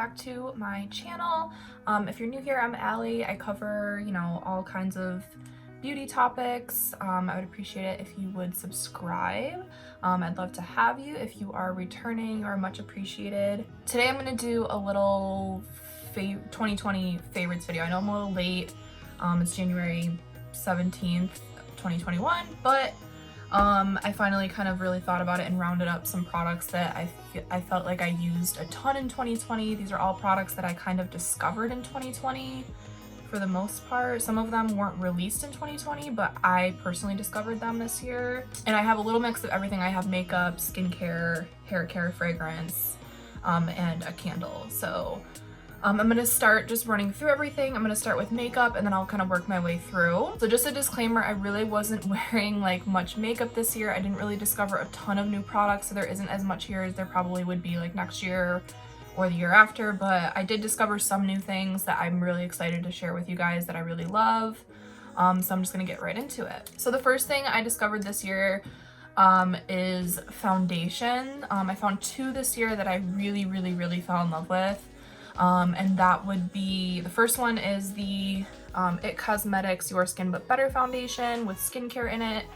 back to my channel. If you're new here, I'm Allie. I cover, you know, all kinds of beauty topics. I would appreciate it if you would subscribe. I'd love to have you. If you are returning, you are much appreciated. Today I'm going to do a little 2020 favorites video. I know I'm a little late. It's January 17th, 2021, but I finally kind of really thought about it and rounded up some products that I felt like I used a ton in 2020. These are all products that I kind of discovered in 2020 for the most part. Some of them weren't released in 2020, but I personally discovered them this year. And I have a little mix of everything. I have makeup, skincare, hair care, fragrance, and a candle. So I'm gonna start just running through everything. I'm gonna start with makeup and then I'll kind of work my way through. So just a disclaimer, I really wasn't wearing like much makeup this year. I didn't really discover a ton of new products, so there isn't as much here as there probably would be like next year or the year after, but I did discover some new things that I'm really excited to share with you guys that I really love. So I'm just gonna get right into it. So the first thing I discovered this year is foundation. I found two this year that I really fell in love with. And that would be, the first one is the IT Cosmetics Your Skin But Better foundation with skincare in it.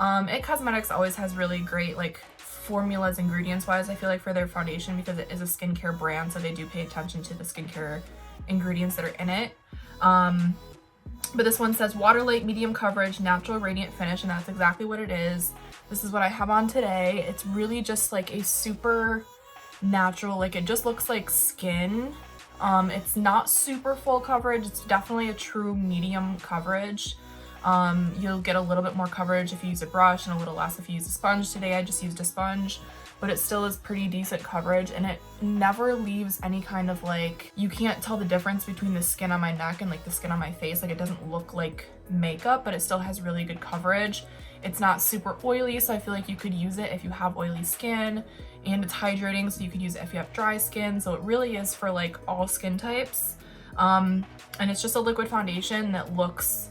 IT Cosmetics always has really great like formulas ingredients wise, I feel like, for their foundation, because it is a skincare brand, so they do pay attention to the skincare ingredients that are in it. But this one says water light, medium coverage, natural radiant finish, and that's exactly what it is. This is what I have on today. It's really just like a super natural, like it just looks like skin. It's not super full coverage. It's definitely a true medium coverage. You'll get a little bit more coverage if you use a brush and a little less if you use a sponge. Today I just used a sponge, but it still is pretty decent coverage, and it never leaves any kind of like, you can't tell the difference between the skin on my neck and like the skin on my face. Like it doesn't look like makeup, but it still has really good coverage. It's not super oily, so I feel like you could use it if you have oily skin, and it's hydrating, so you could use it if you have dry skin. So it really is for like all skin types. And it's just a liquid foundation that looks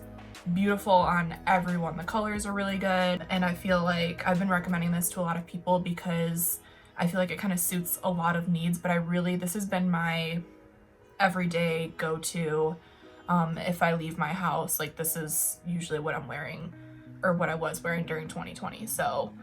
beautiful on everyone. The colors are really good, and I feel like I've been recommending this to a lot of people because I feel like it kind of suits a lot of needs, but this has been my everyday go-to. If I leave my house, like this is usually what I'm wearing, or what I was wearing during 2020. So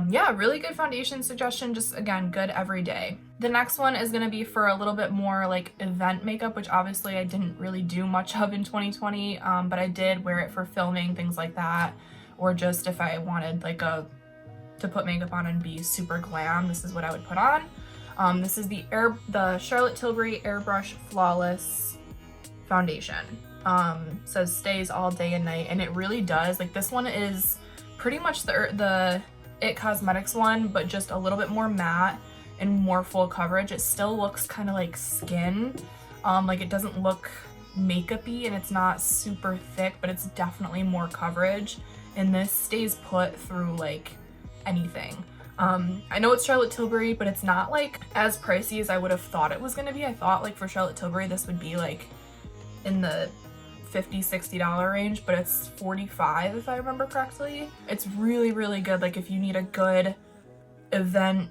yeah, really good foundation suggestion, just again, good every day. The next one is gonna be for a little bit more like event makeup, which obviously I didn't really do much of in 2020, but I did wear it for filming, things like that, or just if I wanted like to put makeup on and be super glam, this is what I would put on. This is the Charlotte Tilbury Airbrush Flawless Foundation. Says stays all day and night, and it really does. Like this one is pretty much the IT Cosmetics one, but just a little bit more matte and more full coverage. It still looks kind of like skin. Like it doesn't look makeup-y, and it's not super thick, but it's definitely more coverage. And this stays put through like anything. I know it's Charlotte Tilbury, but it's not like as pricey as I would have thought it was gonna be. I thought like for Charlotte Tilbury this would be like in the $50–$60 range, but it's $45 if I remember correctly. It's really good, like if you need a good event,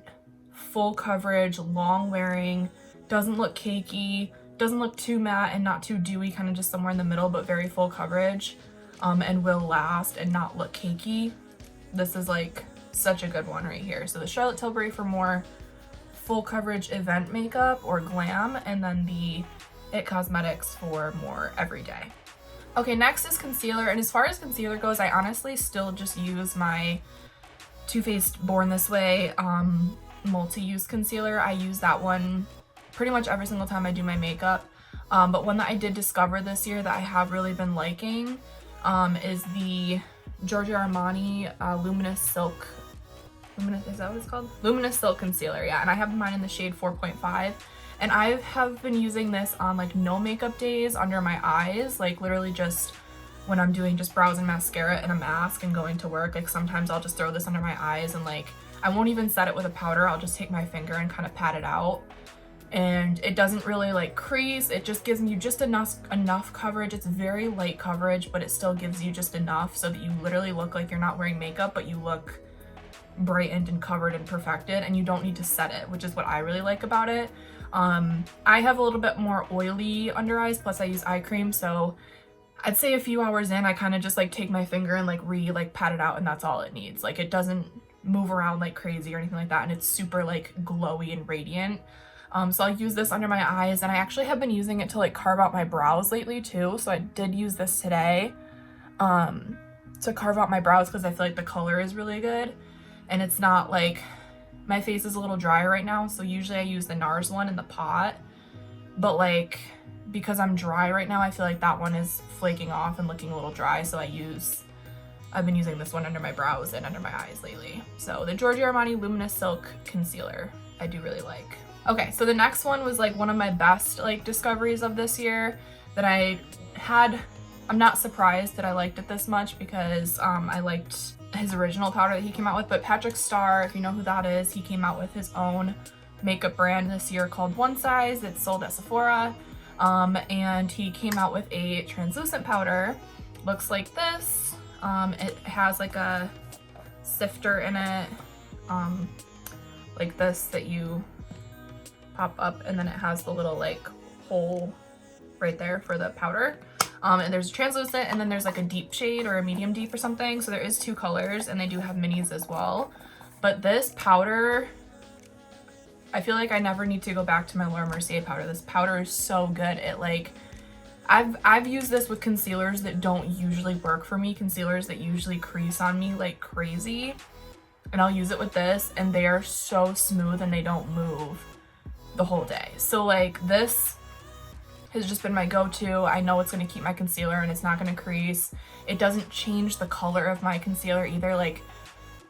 full coverage, long wearing, doesn't look cakey, doesn't look too matte and not too dewy, kind of just somewhere in the middle, but very full coverage, and will last and not look cakey. This is like such a good one right here. So the Charlotte Tilbury for more full coverage event makeup or glam, and then the IT Cosmetics for more everyday. Okay, next is concealer, and as far as concealer goes, I honestly still just use my Too Faced Born This Way multi-use concealer. I use that one pretty much every single time I do my makeup, but one that I did discover this year that I have really been liking is the Giorgio Armani Luminous, is that what it's called? Luminous Silk Concealer, yeah, and I have mine in the shade 4.5. And I have been using this on like no makeup days under my eyes, like literally just when I'm doing just brows and mascara and a mask and going to work. Like sometimes I'll just throw this under my eyes, and like I won't even set it with a powder. I'll just take my finger and kind of pat it out. And it doesn't really like crease. It just gives you just enough coverage. It's very light coverage, but it still gives you just enough so that you literally look like you're not wearing makeup, but you look brightened and covered and perfected, and you don't need to set it, which is what I really like about it. I have a little bit more oily under eyes, plus I use eye cream, so I'd say a few hours in, I kind of just like take my finger and like pat it out, and that's all it needs. Like, it doesn't move around like crazy or anything like that, and it's super like glowy and radiant. So I'll use this under my eyes, and I actually have been using it to like carve out my brows lately too. So I did use this today to carve out my brows because I feel like the color is really good, and it's not like, my face is a little dry right now, so usually I use the NARS one in the pot, but like because I'm dry right now, I feel like that one is flaking off and looking a little dry, so I've been using this one under my brows and under my eyes lately. So the Giorgio Armani Luminous Silk Concealer, I do really like. Okay, so the next one was like one of my best like discoveries of this year that I had. I'm not surprised that I liked it this much because I liked his original powder that he came out with, but Patrick Starr, if you know who that is, he came out with his own makeup brand this year called One Size. It's sold at Sephora, and he came out with a translucent powder. Looks like this. It has like a sifter in it, like this, that you pop up, and then it has the little like hole right there for the powder. And there's a translucent, and then there's like a deep shade or a medium deep or something. So there is two colors, and they do have minis as well. But this powder, I feel like I never need to go back to my Laura Mercier powder. This powder is so good. It like, I've used this with concealers that don't usually work for me, concealers that usually crease on me like crazy. And I'll use it with this, and they are so smooth and they don't move the whole day. So like, this has just been my go-to. I know it's going to keep my concealer and it's not going to crease. It doesn't change the color of my concealer either. Like,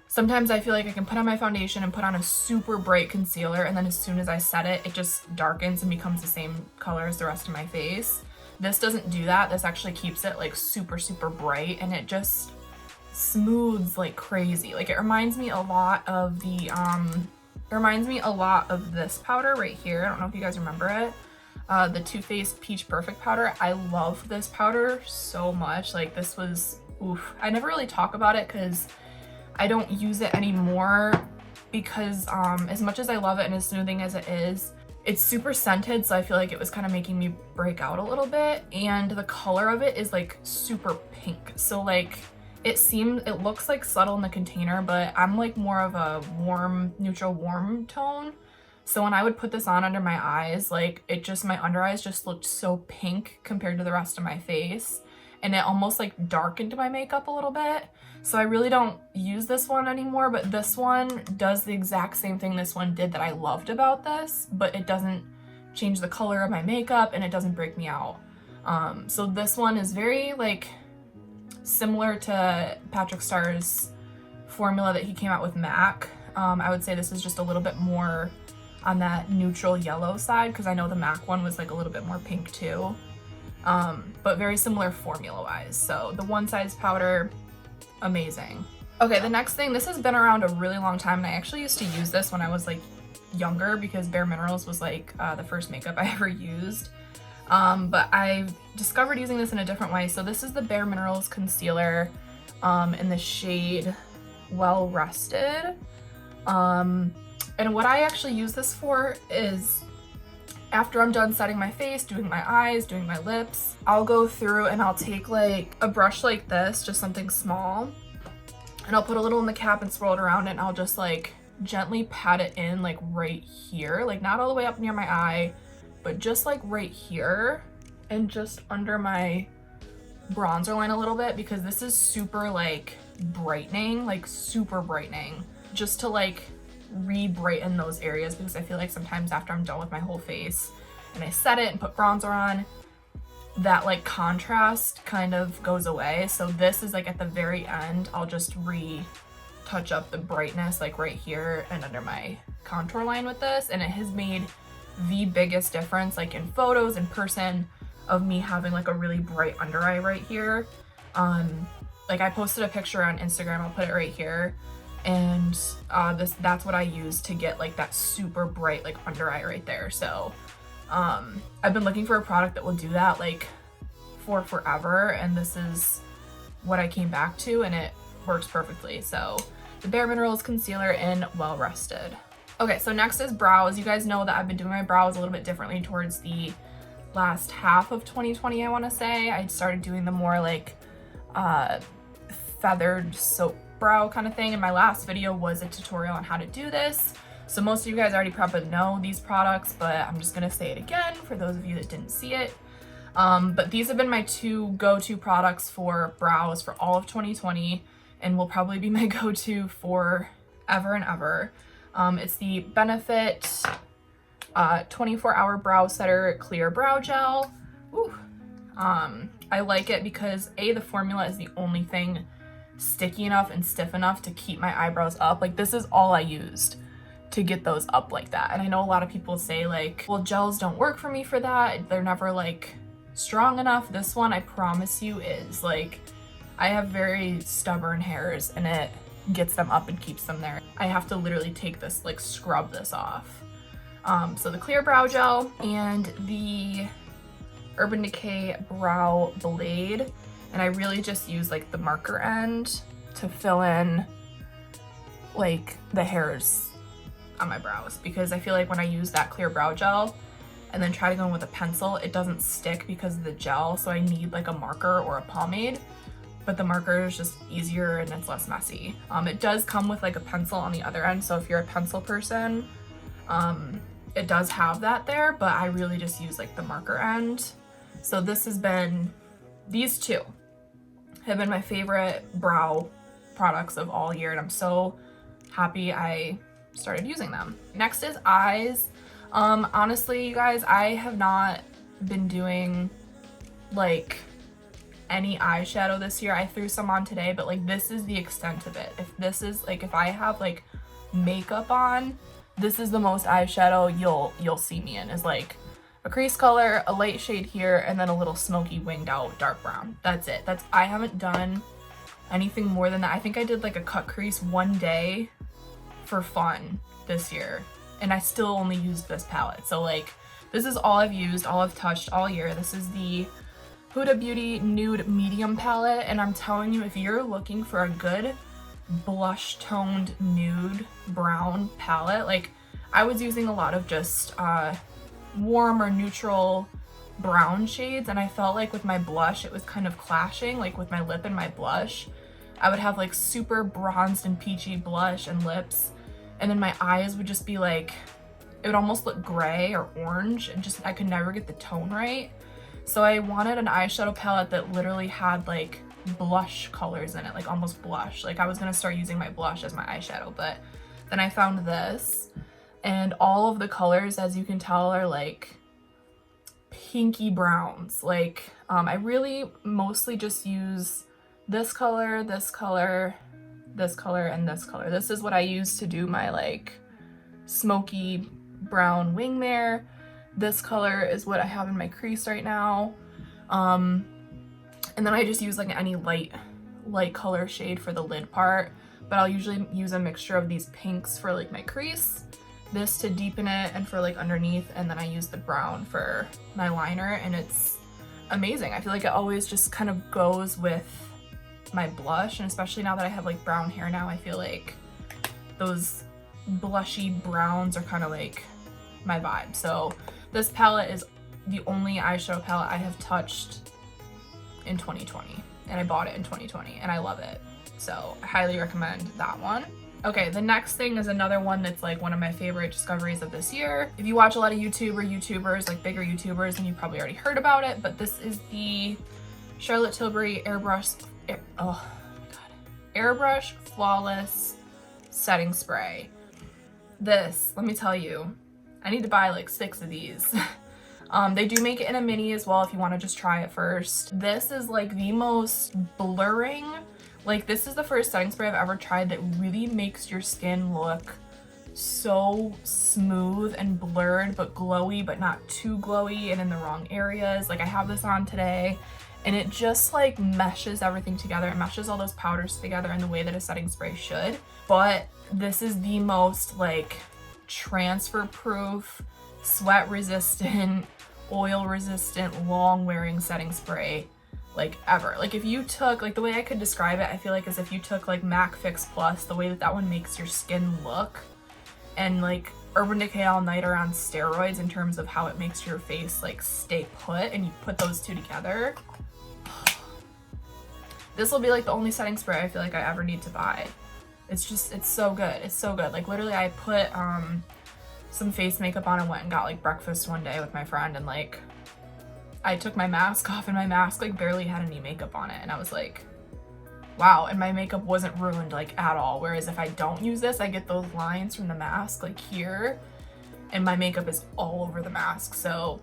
sometimes I feel like I can put on my foundation and put on a super bright concealer, and then as soon as I set it, it just darkens and becomes the same color as the rest of my face. This doesn't do that. This actually keeps it like super, super bright, and it just smooths like crazy. Like, it reminds me a lot of the, it reminds me a lot of this powder right here. I don't know if you guys remember it. The Too Faced Peach Perfect powder. I love this powder so much. Like, this was, oof. I never really talk about it because I don't use it anymore because as much as I love it and as smoothing as it is, it's super scented, so I feel like it was kind of making me break out a little bit, and the color of it is like super pink. So like, it looks like subtle in the container, but I'm like more of a warm, neutral warm tone. So when I would put this on under my eyes, like, my under eyes just looked so pink compared to the rest of my face, and it almost like darkened my makeup a little bit. So I really don't use this one anymore, but this one does the exact same thing this one did that I loved about this, but it doesn't change the color of my makeup and it doesn't break me out. So this one is very like similar to Patrick Starr's formula that he came out with MAC. I would say this is just a little bit more on that neutral yellow side, because I know the MAC one was like a little bit more pink too, but very similar formula wise. So the One Size powder, amazing. Okay, the next thing, this has been around a really long time, and I actually used to use this when I was like younger because BareMinerals was like the first makeup I ever used, but I discovered using this in a different way. So this is the BareMinerals Concealer in the shade Well Rested. And what I actually use this for is, after I'm done setting my face, doing my eyes, doing my lips, I'll go through and I'll take like a brush like this, just something small, and I'll put a little in the cap and swirl it around, and I'll just like gently pat it in like right here, like not all the way up near my eye, but just like right here and just under my bronzer line a little bit, because this is super like brightening, like super brightening, just to like re-brighten those areas, because I feel like sometimes after I'm done with my whole face and I set it and put bronzer on, that like contrast kind of goes away. So this is like at the very end, I'll just touch up the brightness like right here and under my contour line with this, and it has made the biggest difference like in photos in person of me having like a really bright under eye right here. Like, I posted a picture on Instagram, I'll put it right here, and that's what I use to get like that super bright like under eye right there. So I've been looking for a product that will do that like for forever, and this is what I came back to, and it works perfectly. So the BareMinerals Concealer in Well Rested. Okay, so next is brows. You guys know that I've been doing my brows a little bit differently towards the last half of 2020, I want to say. I started doing the more like feathered soap brow kind of thing, and my last video was a tutorial on how to do this. So most of you guys already probably know these products, but I'm just gonna say it again for those of you that didn't see it. But these have been my two go-to products for brows for all of 2020 and will probably be my go-to for ever and ever. It's the Benefit 24-hour Brow Setter Clear Brow Gel. Ooh. I like it because A, the formula is the only thing sticky enough and stiff enough to keep my eyebrows up. Like, this is all I used to get those up like that. And I know a lot of people say like, well, gels don't work for me for that. They're never like strong enough. This one, I promise you, is. Like, I have very stubborn hairs and it gets them up and keeps them there. I have to literally take this, like scrub this off. So the Clear Brow Gel and the Urban Decay Brow Blade. And I really just use like the marker end to fill in like the hairs on my brows, because I feel like when I use that Clear Brow Gel and then try to go in with a pencil, it doesn't stick because of the gel. So I need like a marker or a pomade, but the marker is just easier and it's less messy. It does come with like a pencil on the other end. So if you're a pencil person, it does have that there, but I really just use like the marker end. So this has been, these two have been my favorite brow products of all year, and I'm so happy I started using them. Next is eyes. Honestly, you guys, I have not been doing like any eyeshadow this year. I threw some on today, but like this is the extent of it. If this is like, if I have like makeup on, this is the most eyeshadow you'll see me in, is like a crease color, a light shade here, and then a little smoky winged out dark brown. That's it. I haven't done anything more than that. I think I did like a cut crease one day for fun this year, and I still only used this palette. So like, this is all I've used, all I've touched all year. This is the Huda Beauty Nude Medium palette, and I'm telling you, if you're looking for a good blush toned nude brown palette, like I was using a lot of just warm or neutral brown shades, and I felt like with my blush it was kind of clashing, like with my lip and my blush. I would have like super bronzed and peachy blush and lips, and then my eyes would just be like, it would almost look gray or orange, and just I could never get the tone right. So I wanted an eyeshadow palette that literally had like blush colors in it, like almost blush. Like I was gonna start using my blush as my eyeshadow, but then I found this, and all of the colors, as you can tell, are like pinky browns. Like I really mostly just use this color, this color, this color, and this color. This is what I use to do my like smoky brown wing there. This color is what I have in my crease right now. And then I just use like any light color shade for the lid part, but I'll usually use a mixture of these pinks for like my crease, this to deepen it and for like underneath, and then I use the brown for my liner, and it's amazing. I feel like it always just kind of goes with my blush, and especially now that I have like brown hair now, I feel like those blushy browns are kind of like my vibe. So this palette is the only eyeshadow palette I have touched in 2020, and I bought it in 2020 and I love it. So I highly recommend that one. Okay, the next thing is another one that's like one of my favorite discoveries of this year. If you watch a lot of YouTubers, like bigger YouTubers, then you probably already heard about it, but this is the Charlotte Tilbury Airbrush Flawless Setting Spray. This, let me tell you, I need to buy like 6 of these. They do make it in a mini as well if you want to just try it first. This is like the most blurring, like this is the first setting spray I've ever tried that really makes your skin look so smooth and blurred but glowy, but not too glowy and in the wrong areas. Like I have this on today and it just like meshes everything together. It meshes all those powders together in the way that a setting spray should. But this is the most like transfer proof, sweat resistant, oil resistant, long wearing setting spray like ever. Like if you took, like the way I could describe it, I feel like is if you took like MAC Fix Plus, the way that that one makes your skin look, and like Urban Decay All Nighter on steroids in terms of how it makes your face like stay put, and you put those two together. This will be like the only setting spray I feel like I ever need to buy. It's just, it's so good. It's so good. Like literally I put some face makeup on and went and got like breakfast one day with my friend, and like I took my mask off and my mask like barely had any makeup on it, and I was like, wow, and my makeup wasn't ruined like at all. Whereas if I don't use this, I get those lines from the mask like here, and my makeup is all over the mask. So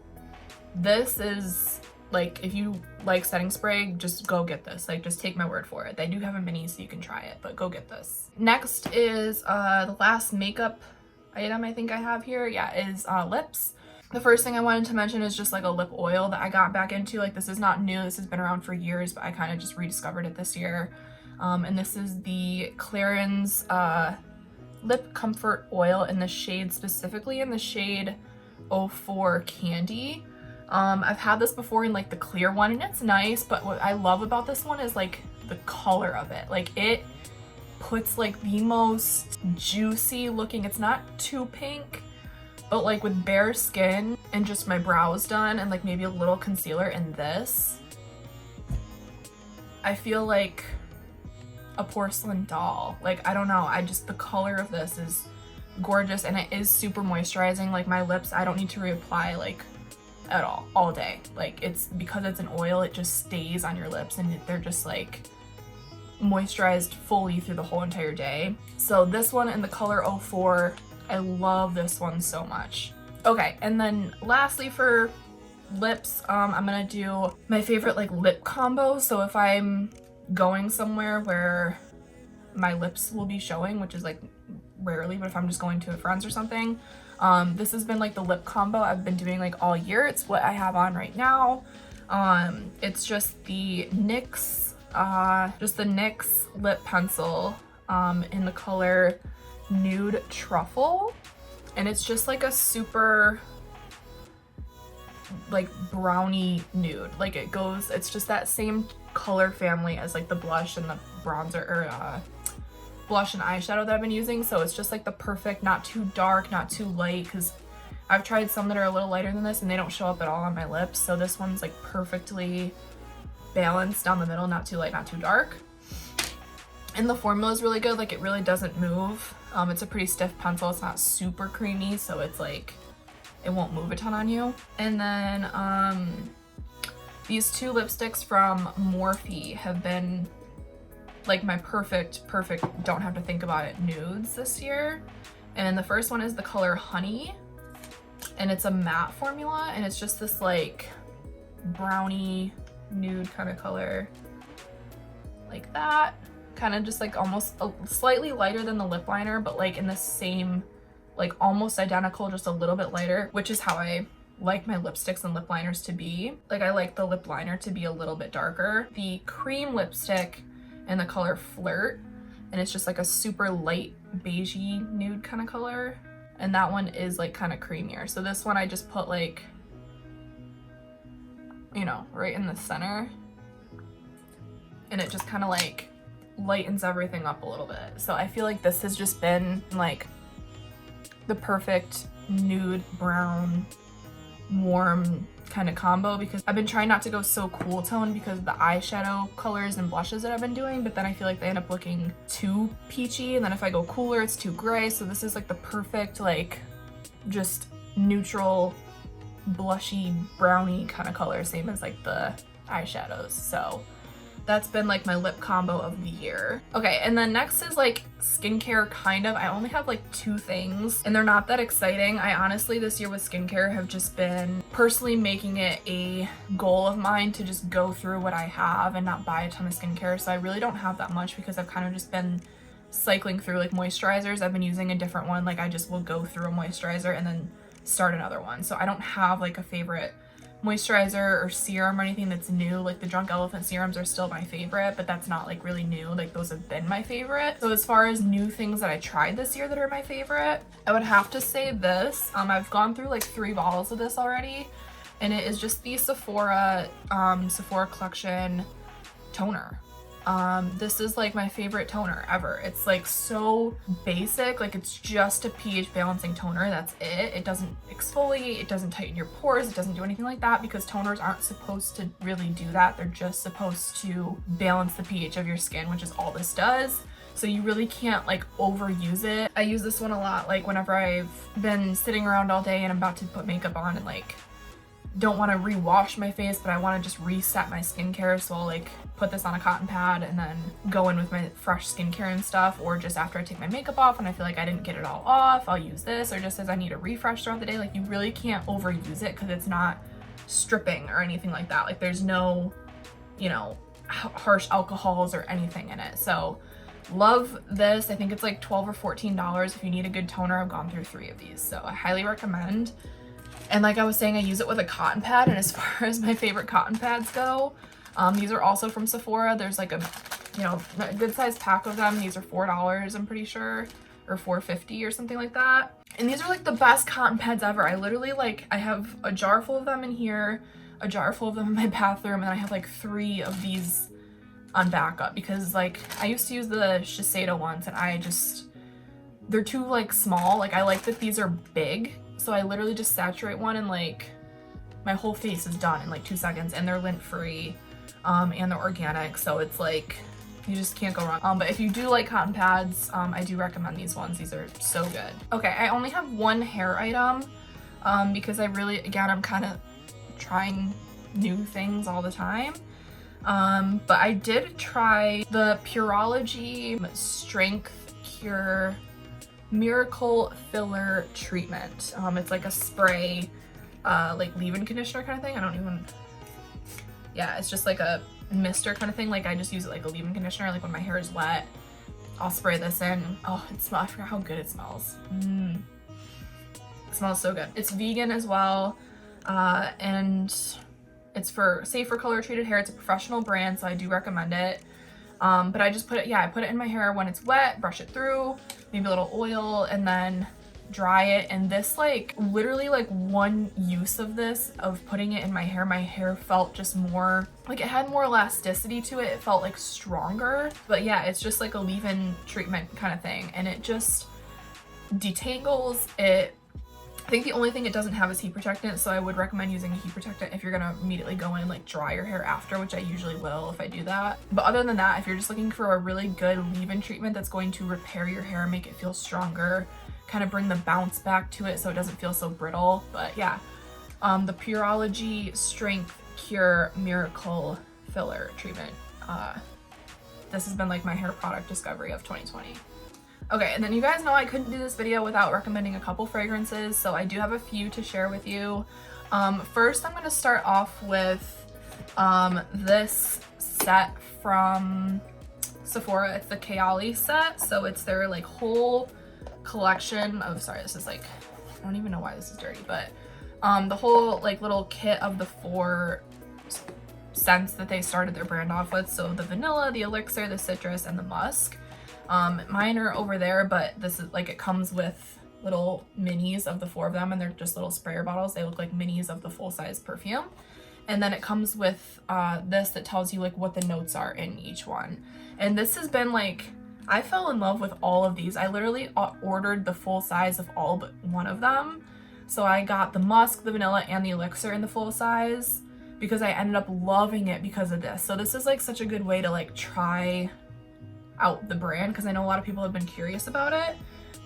this is like, if you like setting spray, just go get this. Like just take my word for it. They do have a mini so you can try it, but go get this. Next is the last makeup item I think I have here, is lips. The first thing I wanted to mention is just like a lip oil that I got back into. Like this is not new, this has been around for years, but I kind of just rediscovered it this year. And this is the Clarins Lip Comfort Oil in the shade, specifically in the shade 04 Candy. I've had this before in like the clear one, and it's nice, but what I love about this one is like the color of it. Like it puts like the most juicy looking, it's not too pink, but like with bare skin and just my brows done and like maybe a little concealer in this, I feel like a porcelain doll. Like I don't know, I just, the color of this is gorgeous, and it is super moisturizing. Like my lips, I don't need to reapply like at all day. Like it's, because it's an oil, it just stays on your lips and they're just like moisturized fully through the whole entire day. So this one in the color 04, I love this one so much. Okay, and then lastly for lips, I'm gonna do my favorite like lip combo. So if I'm going somewhere where my lips will be showing, which is like rarely, but if I'm just going to a friend's or something, this has been like the lip combo I've been doing like all year. It's what I have on right now. It's just the NYX, lip pencil in the color Nude Truffle, and it's just like a super like brownie nude. Like it goes, it's just that same color family as like the blush and the bronzer, or blush and eyeshadow that I've been using. So it's just like the perfect, not too dark, not too light, because I've tried some that are a little lighter than this and they don't show up at all on my lips. So this one's like perfectly balanced down the middle, not too light, not too dark. And the formula is really good. Like it really doesn't move. It's a pretty stiff pencil. It's not super creamy, so it's like, it won't move a ton on you. And then these two lipsticks from Morphe have been like my perfect, don't have to think about it nudes this year. And the first one is the color Honey, and it's a matte formula, and it's just this like brownie nude kind of color, like that. Kind of just like almost slightly lighter than the lip liner, but like in the same, like almost identical, just a little bit lighter, which is how I like my lipsticks and lip liners to be. Like I like the lip liner to be a little bit darker. The cream lipstick in the color Flirt, and it's just like a super light beigey nude kind of color, and that one is like kind of creamier. So this one I just put like, you know, right in the center, and it just kind of like lightens everything up a little bit. So I feel like this has just been like the perfect nude brown warm kind of combo, because I've been trying not to go so cool tone because of the eyeshadow colors and blushes that I've been doing, but then I feel like they end up looking too peachy, and then if I go cooler it's too gray. So this is like the perfect like just neutral blushy brownie kind of color, same as like the eyeshadows. So that's been like my lip combo of the year. Okay, and then next is like skincare kind of. I only have like two things and they're not that exciting. I honestly this year with skincare have just been personally making it a goal of mine to just go through what I have and not buy a ton of skincare. So I really don't have that much because I've kind of just been cycling through like moisturizers. I've been using a different one. Like I just will go through a moisturizer and then start another one. So I don't have like a favorite moisturizer or serum or anything that's new. Like the Drunk Elephant serums are still my favorite, but that's not like really new. Like those have been my favorite. So as far as new things that I tried this year that are my favorite, I would have to say this. I've gone through like 3 bottles of this already, and it is just the Sephora collection toner. This is like my favorite toner ever. It's like so basic, like it's just a pH balancing toner, that's it. It doesn't exfoliate, it doesn't tighten your pores, it doesn't do anything like that, because toners aren't supposed to really do that. They're just supposed to balance the pH of your skin, which is all this does. So you really can't like overuse it. I use this one a lot, like whenever I've been sitting around all day and I'm about to put makeup on and like don't want to rewash my face, but I want to just reset my skincare, so I'll like put this on a cotton pad and then go in with my fresh skincare and stuff, or just after I take my makeup off and I feel like I didn't get it all off, I'll use this, or just as I need a refresh throughout the day. Like you really can't overuse it because it's not stripping or anything like that. Like there's no, you know, harsh alcohols or anything in it. So love this. I think it's like $12 or $14 if you need a good toner. I've gone through 3 of these, so I highly recommend. And like I was saying, I use it with a cotton pad, and as far as my favorite cotton pads go, these are also from Sephora. There's like a, you know, a good sized pack of them. These are $4, I'm pretty sure, or $4.50 or something like that. And these are like the best cotton pads ever. I literally like, I have a jar full of them in here, a jar full of them in my bathroom, and I have like 3 of these on backup, because like I used to use the Shiseido ones and I just, they're too like small. Like I like that these are big. So I literally just saturate one and like my whole face is done in like 2 seconds, and they're lint free and they're organic, so it's like you just can't go wrong. But if you do like cotton pads, I do recommend these ones. These are so good. Okay, I only have one hair item because I really, again, I'm kind of trying new things all the time. But I did try the Pureology Strength Cure Miracle Filler Treatment. It's like a spray, like leave-in conditioner kind of thing. I don't even, yeah, it's just like a mister kind of thing. Like I just use it like a leave-in conditioner. Like when my hair is wet, I'll spray this in. Oh, it smells, I forgot how good it smells. It smells so good. It's vegan as well, and it's safe for color treated hair. It's a professional brand, so I do recommend it. But I just put it, yeah, I put it in my hair when it's wet, brush it through, maybe a little oil, and then dry it. And this, like, literally like one use of this, of putting it in my hair felt just more, like it had more elasticity to it. It felt like stronger. But yeah, it's just like a leave-in treatment kind of thing. And it just detangles it. I think the only thing it doesn't have is heat protectant, so I would recommend using a heat protectant if you're gonna immediately go in and like dry your hair after, which I usually will if I do that. But other than that, if you're just looking for a really good leave-in treatment that's going to repair your hair, make it feel stronger, kind of bring the bounce back to it so it doesn't feel so brittle. But yeah, the Pureology Strength Cure Miracle Filler Treatment. This has been like my hair product discovery of 2020. Okay, and then you guys know I couldn't do this video without recommending a couple fragrances, so I do have a few to share with you. First, I'm going to start off with this set from Sephora. It's the Kayali set, so it's their like whole collection of, sorry, this is like, I don't even know why this is dirty, but the whole like little kit of the 4 scents that they started their brand off with. So the vanilla, the elixir, the citrus, and the musk. Mine are over there, but this is like, it comes with little minis of the 4 of them, and they're just little sprayer bottles. They look like minis of the full-size perfume. And then it comes with this that tells you like what the notes are in each one. And this has been like, I fell in love with all of these. I literally ordered the full size of all but one of them. So I got the musk, the vanilla, and the elixir in the full size because I ended up loving it because of this. So this is like such a good way to like try out the brand, because I know a lot of people have been curious about it,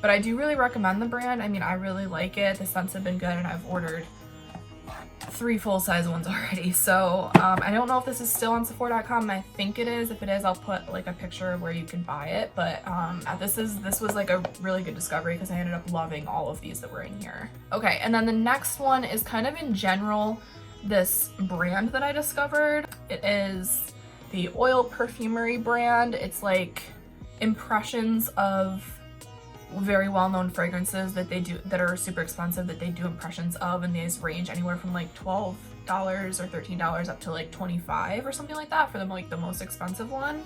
but I do really recommend the brand. I mean, I really like it. The scents have been good, and I've ordered 3 full-size ones already. So I don't know if this is still on Sephora.com. I think it is. If it is, I'll put like a picture of where you can buy it. But this was like a really good discovery because I ended up loving all of these that were in here. Okay, and then the next one is kind of in general this brand that I discovered. It is the OilPerfumery brand. It's like impressions of very well-known fragrances that they do that are super expensive, that they do impressions of, and these range anywhere from like $12 or $13 up to like $25 or something like that for the most expensive one.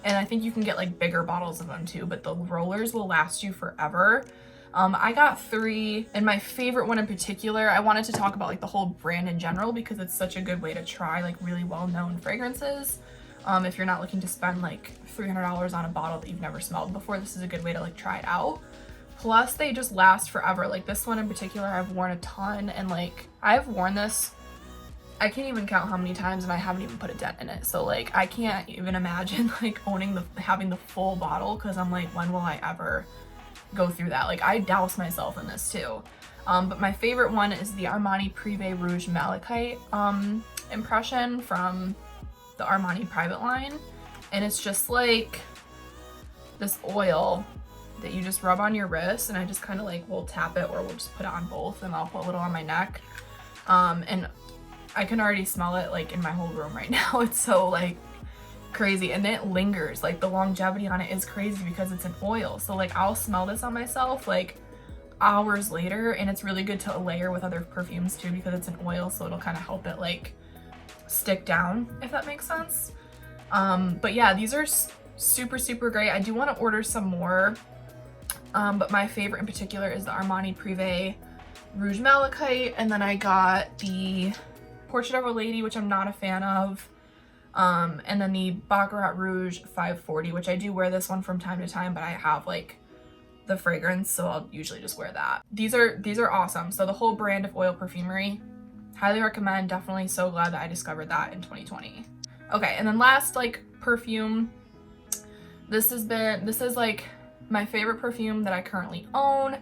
And I think you can get like bigger bottles of them too, but the rollers will last you forever. I got 3, and my favorite one in particular, I wanted to talk about like the whole brand in general because it's such a good way to try like really well-known fragrances. If you're not looking to spend like $300 on a bottle that you've never smelled before, this is a good way to like try it out. Plus they just last forever. Like this one in particular, I've worn a ton, and like I've worn this, I can't even count how many times, and I haven't even put a dent in it. So like I can't even imagine like having the full bottle, because I'm like, when will I ever go through that? Like I douse myself in this too. But my favorite one is the Armani Prive Rouge Malachite impression from the Armani private line, and it's just like this oil that you just rub on your wrist, and I just kind of like will tap it, or we'll just put it on both, and I'll put a little on my neck, and I can already smell it like in my whole room right now. It's so like crazy, and it lingers. Like the longevity on it is crazy because it's an oil, so like I'll smell this on myself like hours later, and it's really good to layer with other perfumes too because it's an oil, so it'll kind of help it like stick down, if that makes sense. But yeah, these are super great. I do want to order some more, but my favorite in particular is the Armani Prive Rouge Malachite, and then I got the Portrait of a Lady, which I'm not a fan of, and then the Baccarat Rouge 540, which I do wear this one from time to time, but I have like the fragrance, so I'll usually just wear that. These are awesome. So the whole brand of OilPerfumery, highly recommend. Definitely so glad that I discovered that in 2020. Okay, and then last like perfume, this is like my favorite perfume that I currently own.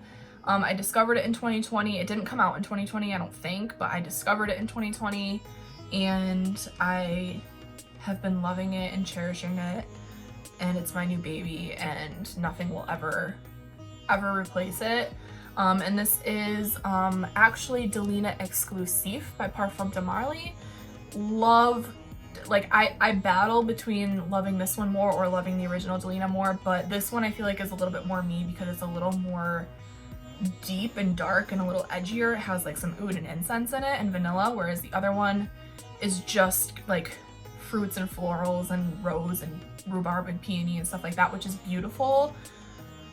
I discovered it in 2020. It didn't come out in 2020, I don't think, but I discovered it in 2020, and I have been loving it and cherishing it, and it's my new baby, and nothing will ever replace it. And this is actually Delina Exclusif by Parfums de Marly. Love, like I battle between loving this one more or loving the original Delina more, but this one I feel like is a little bit more me because it's a little more deep and dark and a little edgier. It has like some oud and incense in it and vanilla, whereas the other one is just like fruits and florals and rose and rhubarb and peony and stuff like that, which is beautiful.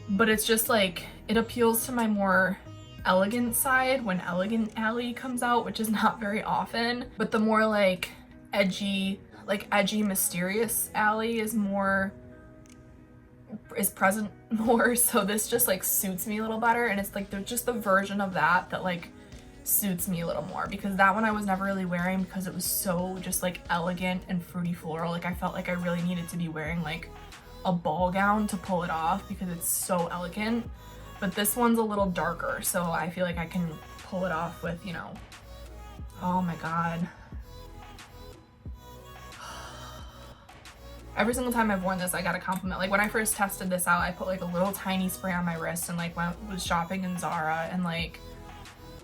But it's just like, it appeals to my more elegant side when Elegant Alley comes out, which is not very often. But the more like edgy, mysterious Alley is present more. So this just like suits me a little better, and it's like just the version of that like suits me a little more, because that one I was never really wearing because it was so just like elegant and fruity floral. Like I felt like I really needed to be wearing like a ball gown to pull it off because it's so elegant. But this one's a little darker, so I feel like I can pull it off with, you know, oh my god. Every single time I've worn this, I got a compliment. Like when I first tested this out, I put like a little tiny spray on my wrist and like was shopping in Zara, and like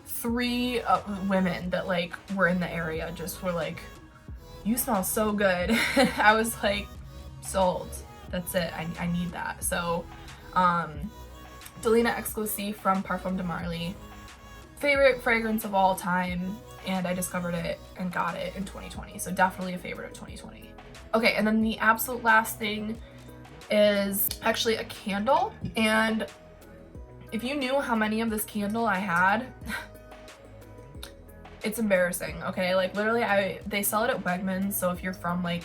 3 women that like were in the area just were like, you smell so good. I was like, sold. That's it. I need that. So Delina Exclusif from Parfums de Marly, favorite fragrance of all time, and I discovered it and got it in 2020, so definitely a favorite of 2020. Okay, and then the absolute last thing is actually a candle, and if you knew how many of this candle I had, it's embarrassing. Okay, like literally they sell it at Wegmans, so if you're from like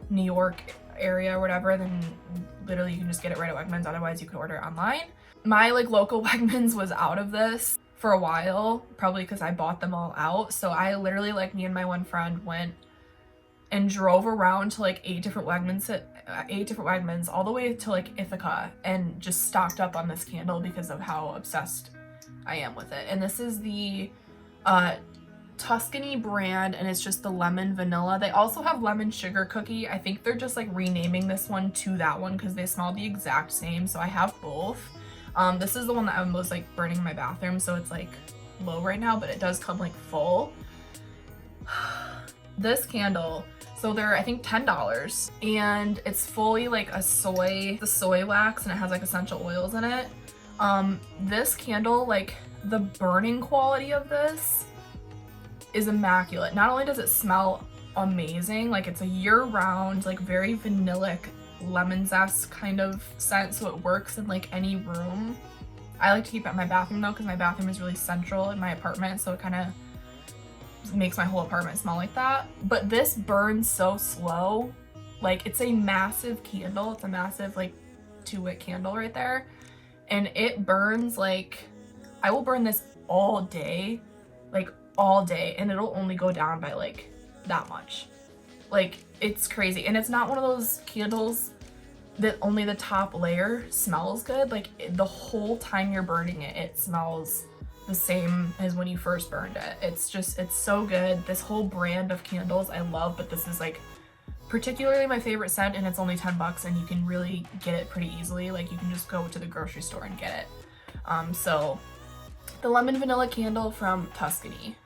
New York area or whatever, then literally you can just get it right at Wegmans. Otherwise you could order it online. My like local Wegmans was out of this for a while, probably because I bought them all out. So I literally, like, me and my one friend went and drove around to like 8 different Wegmans all the way to like Ithaca, and just stocked up on this candle because of how obsessed I am with it. And this is the Tuscany brand, and it's just the lemon vanilla. They also have lemon sugar cookie. I think they're just like renaming this one to that one because they smell the exact same, so I have both. This is the one that I was like burning in my bathroom, so it's like low right now, but it does come like full. This candle, so they're I think $10, and it's fully like the soy wax, and it has like essential oils in it. This candle, like the burning quality of this is immaculate. Not only does it smell amazing, like it's a year-round, like very vanillic lemon zest kind of scent, so it works in like any room. I like to keep it in my bathroom though, because my bathroom is really central in my apartment, so it kind of makes my whole apartment smell like that. But this burns so slow. Like, it's a massive candle. It's a massive like 2-wick candle right there, and it burns like, I will burn this all day, like all day, and it'll only go down by like that much. Like, it's crazy. And it's not one of those candles that only the top layer smells good. Like, the whole time you're burning it, it smells the same as when you first burned it. It's just, it's so good. This whole brand of candles I love, but this is like particularly my favorite scent, and it's only 10 bucks and you can really get it pretty easily. Like, you can just go to the grocery store and get it. So the lemon vanilla candle from Tuscany,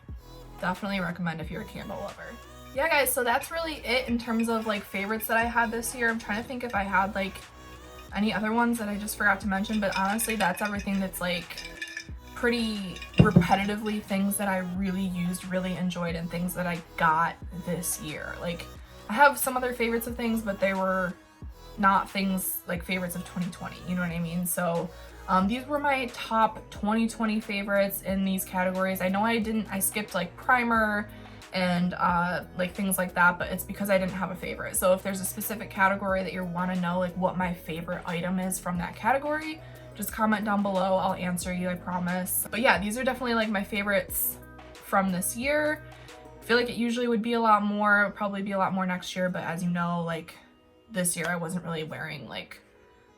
definitely recommend if you're a candle lover. Yeah guys, so that's really it in terms of like favorites that I had this year. I'm trying to think if I had like any other ones that I just forgot to mention, but honestly that's everything that's like pretty repetitively things that I really used, really enjoyed, and things that I got this year. Like, I have some other favorites of things, but they were not things like favorites of 2020, you know what I mean? So these were my top 2020 favorites in these categories. I know I skipped like primer and like things like that, but it's because I didn't have a favorite. So if there's a specific category that you want to know like what my favorite item is from that category, just comment down below. I'll answer you, I promise. But yeah, these are definitely like my favorites from this year. I feel like it usually would be a lot more, probably be a lot more next year, but as you know, like this year I wasn't really wearing like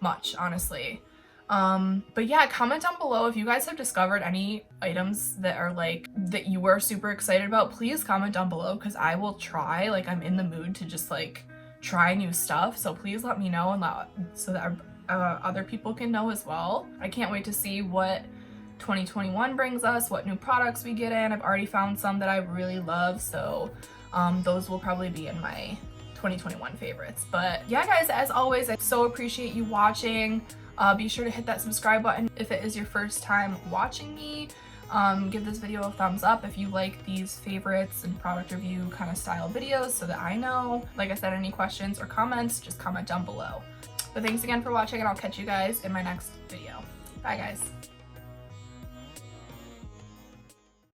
much, honestly. But yeah, comment down below if you guys have discovered any items that are like that you were super excited about. Please comment down below, because I will try, like I'm in the mood to just like try new stuff, so please let me know, and so that other people can know as well. I can't wait to see what 2021 brings us, what new products we get in. I've already found some that I really love, so those will probably be in my 2021 favorites. But yeah guys, as always, I so appreciate you watching. Be sure to hit that subscribe button if it is your first time watching me. Give this video a thumbs up if you like these favorites and product review kind of style videos, so that I know. Like I said, any questions or comments, just comment down below. But thanks again for watching, and I'll catch you guys in my next video. Bye guys.